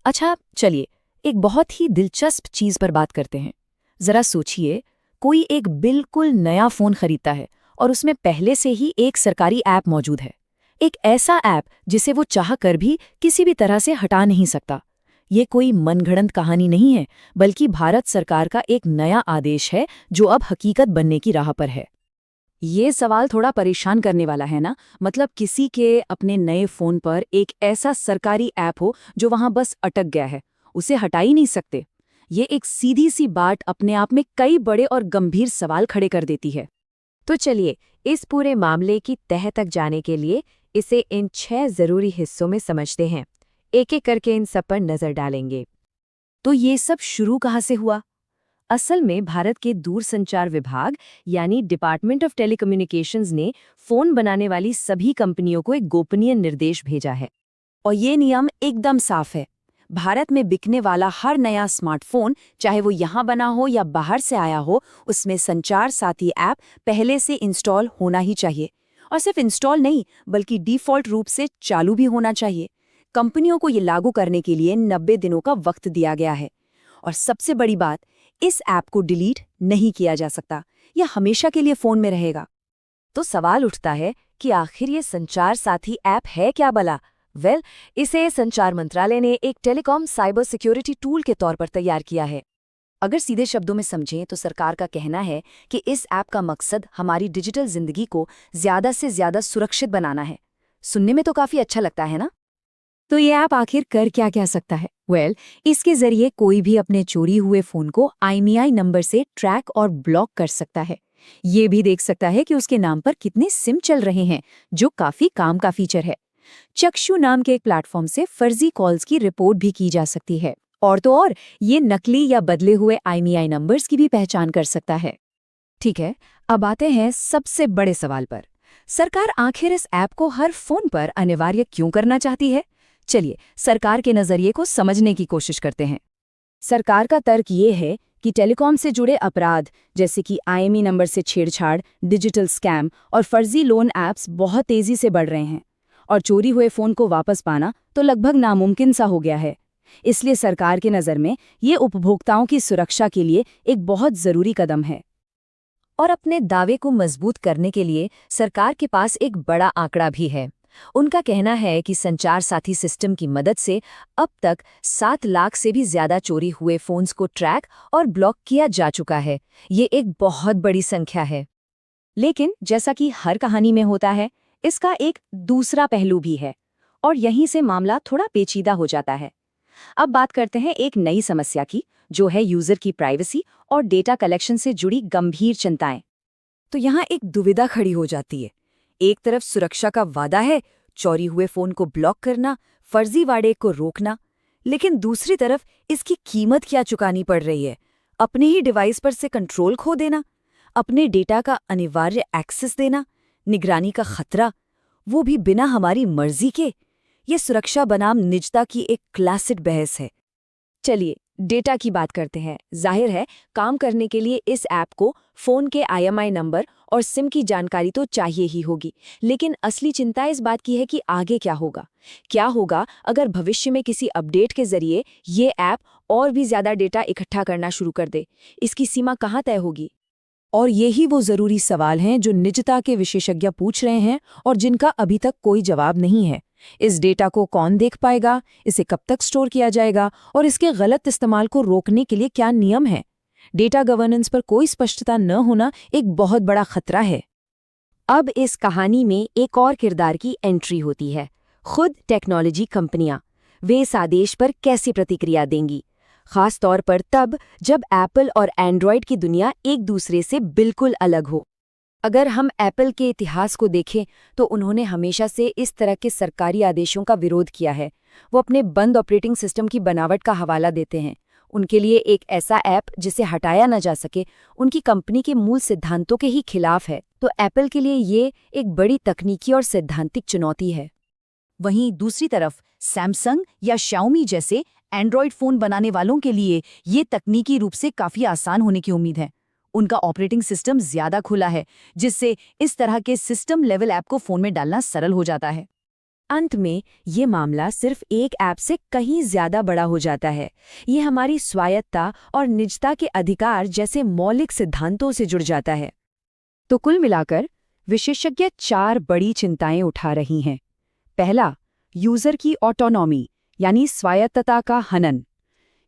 अच्छा चलिए, एक बहुत ही दिलचस्प चीज पर बात करते हैं। जरा सोचिए, कोई एक बिल्कुल नया फोन खरीदता है और उसमें पहले से ही एक सरकारी ऐप मौजूद है। एक ऐसा ऐप जिसे वो चाह कर भी किसी भी तरह से हटा नहीं सकता। ये कोई मनगढ़ंत कहानी नहीं है, बल्कि भारत सरकार का एक नया आदेश है जो अब हकीकत बनने की राह पर है। ये सवाल थोड़ा परेशान करने वाला है ना। मतलब किसी के अपने नए फोन पर एक ऐसा सरकारी ऐप हो जो वहां बस अटक गया है, उसे हटा ही नहीं सकते। ये एक सीधी सी बात अपने आप में कई बड़े और गंभीर सवाल खड़े कर देती है। तो चलिए, इस पूरे मामले की तह तक जाने के लिए इसे इन 6 जरूरी हिस्सों में समझते हैं। एक एक करके इन सब पर नजर डालेंगे। तो ये सब शुरू कहाँ से हुआ? असल में भारत के दूरसंचार विभाग यानी डिपार्टमेंट ऑफ टेलीकम्युनिकेशंस ने फोन बनाने वाली सभी कंपनियों को एक गोपनीय निर्देश भेजा है। और ये नियम एकदम साफ है। भारत में बिकने वाला हर नया स्मार्टफोन, चाहे वो यहाँ बना हो या बाहर से आया हो, उसमें संचार साथी ऐप पहले से इंस्टॉल होना ही चाहिए। और सिर्फ इंस्टॉल नहीं, बल्कि डिफ़ॉल्ट रूप से चालू भी होना चाहिए। कंपनियों को ये लागू करने के लिए 90 दिनों का वक्त दिया गया है। और सबसे बड़ी बात, इस ऐप को डिलीट नहीं किया जा सकता। यह हमेशा के लिए फ़ोन में रहेगा। तो सवाल उठता है कि आखिर ये संचार साथी ऐप है क्या भला? इसे संचार मंत्रालय ने एक टेलीकॉम साइबर सिक्योरिटी टूल के तौर पर तैयार किया है। अगर सीधे शब्दों में समझें तो सरकार का कहना है कि इस ऐप का मकसद हमारी डिजिटल जिंदगी को ज्यादा से ज्यादा सुरक्षित बनाना है। सुनने में तो काफी अच्छा लगता है ना? तो ये ऐप आखिर कर क्या सकता है? इसके जरिए कोई भी अपने चोरी हुए फोन को IMEI नंबर से ट्रैक और ब्लॉक कर सकता है। ये भी देख सकता है कि उसके नाम पर कितने सिम चल रहे हैं, जो काफी काम का फीचर है। चक्षु नाम के एक प्लेटफॉर्म से फर्जी कॉल्स की रिपोर्ट भी की जा सकती है। और तो और, ये नकली या बदले हुए IMEI नंबर्स की भी पहचान कर सकता है। ठीक है, अब आते हैं सबसे बड़े सवाल पर। सरकार आखिर इस ऐप को हर फोन पर अनिवार्य क्यों करना चाहती है? चलिए, सरकार के नजरिए को समझने की कोशिश करते हैं। सरकार का तर्क ये है कि टेलीकॉम से जुड़े अपराध, जैसे कि IMEI नंबर से छेड़छाड़, डिजिटल स्कैम और फर्जी लोन ऐप्स बहुत तेजी से बढ़ रहे हैं। और चोरी हुए फोन को वापस पाना तो लगभग नामुमकिन सा हो गया है। इसलिए सरकार के नज़र में ये उपभोक्ताओं की सुरक्षा के लिए एक बहुत ज़रूरी कदम है। और अपने दावे को मजबूत करने के लिए सरकार के पास एक बड़ा आंकड़ा भी है। उनका कहना है कि संचार साथी सिस्टम की मदद से अब तक 7 लाख से भी ज्यादा चोरी हुए फोन्स को ट्रैक और ब्लॉक किया जा चुका है। ये एक बहुत बड़ी संख्या है। लेकिन जैसा कि हर कहानी में होता है, इसका एक दूसरा पहलू भी है। और यहीं से मामला थोड़ा पेचीदा हो जाता है। अब बात करते हैं एक नई समस्या की, जो है यूजर की प्राइवेसी और डेटा कलेक्शन से जुड़ी गंभीर चिंताएं। तो यहाँ एक दुविधा खड़ी हो जाती है। एक तरफ सुरक्षा का वादा है, चोरी हुए फोन को ब्लॉक करना, फर्जीवाड़े को रोकना, लेकिन दूसरी तरफ इसकी कीमत क्या चुकानी पड़ रही है? अपने ही डिवाइस पर से कंट्रोल खो देना, अपने डेटा का अनिवार्य एक्सेस देना, निगरानी का खतरा, वो भी बिना हमारी मर्जी के। ये सुरक्षा बनाम निजता की एक क्लासिक बहस है। चलिए, डेटा की बात करते हैं। जाहिर है, काम करने के लिए इस ऐप को फ़ोन के IMEI नंबर और सिम की जानकारी तो चाहिए ही होगी। लेकिन असली चिंता इस बात की है कि आगे क्या होगा। क्या होगा अगर भविष्य में किसी अपडेट के जरिए ये ऐप और भी ज़्यादा डेटा इकट्ठा करना शुरू कर दे? इसकी सीमा कहाँ तय होगी? और यही वो ज़रूरी सवाल हैं जो निजता के विशेषज्ञ पूछ रहे हैं और जिनका अभी तक कोई जवाब नहीं है। इस डेटा को कौन देख पाएगा, इसे कब तक स्टोर किया जाएगा और इसके गलत इस्तेमाल को रोकने के लिए क्या नियम है? डेटा गवर्नेंस पर कोई स्पष्टता न होना एक बहुत बड़ा खतरा है। अब इस कहानी में एक और किरदार की एंट्री होती है, खुद टेक्नोलॉजी कंपनियां। वे इस आदेश पर कैसी प्रतिक्रिया देंगी, खास तौर पर तब जब एप्पल और एंड्रॉयड की दुनिया एक दूसरे से बिल्कुल अलग हो। अगर हम एप्पल के इतिहास को देखें तो उन्होंने हमेशा से इस तरह के सरकारी आदेशों का विरोध किया है। वो अपने बंद ऑपरेटिंग सिस्टम की बनावट का हवाला देते हैं। उनके लिए एक ऐसा ऐप जिसे हटाया न जा सके, उनकी कंपनी के मूल सिद्धांतों के ही खिलाफ है। तो एप्पल के लिए ये एक बड़ी तकनीकी और सैद्धांतिक चुनौती है। वहीं दूसरी तरफ सैमसंग या शाओमी जैसे एंड्रॉयड फ़ोन बनाने वालों के लिए ये तकनीकी रूप से काफ़ी आसान होने की उम्मीद है। उनका ऑपरेटिंग सिस्टम ज़्यादा खुला है, जिससे इस तरह के सिस्टम लेवल ऐप को फ़ोन में डालना सरल हो जाता है। अंत में ये मामला सिर्फ एक ऐप से कहीं ज्यादा बड़ा हो जाता है। ये हमारी स्वायत्तता और निजता के अधिकार जैसे मौलिक सिद्धांतों से जुड़ जाता है। तो कुल मिलाकर विशेषज्ञ 4 बड़ी चिंताएं उठा रही हैं। पहला, यूजर की ऑटोनॉमी यानी स्वायत्तता का हनन,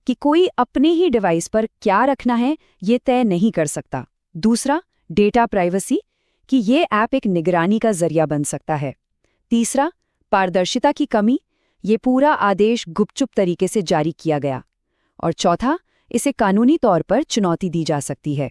कि कोई अपने ही डिवाइस पर क्या रखना है ये तय नहीं कर सकता। दूसरा, डेटा प्राइवेसी, कि ये ऐप एक निगरानी का जरिया बन सकता है। तीसरा, पारदर्शिता की कमी, ये पूरा आदेश गुपचुप तरीके से जारी किया गया। और चौथा, इसे कानूनी तौर पर चुनौती दी जा सकती है।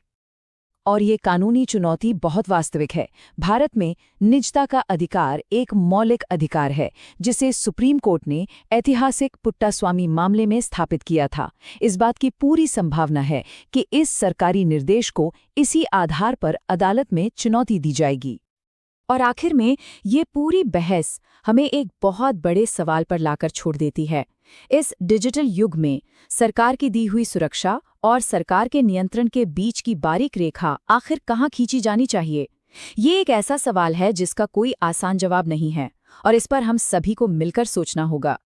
और ये कानूनी चुनौती बहुत वास्तविक है। भारत में निजता का अधिकार एक मौलिक अधिकार है, जिसे सुप्रीम कोर्ट ने ऐतिहासिक पुट्टास्वामी मामले में स्थापित किया था। इस बात की पूरी संभावना है कि इस सरकारी निर्देश को इसी आधार पर अदालत में चुनौती दी जाएगी। और आखिर में ये पूरी बहस हमें एक बहुत बड़े सवाल पर लाकर छोड़ देती है। इस डिजिटल युग में सरकार की दी हुई सुरक्षा और सरकार के नियंत्रण के बीच की बारीक रेखा आखिर कहाँ खींची जानी चाहिए? ये एक ऐसा सवाल है जिसका कोई आसान जवाब नहीं है, और इस पर हम सभी को मिलकर सोचना होगा।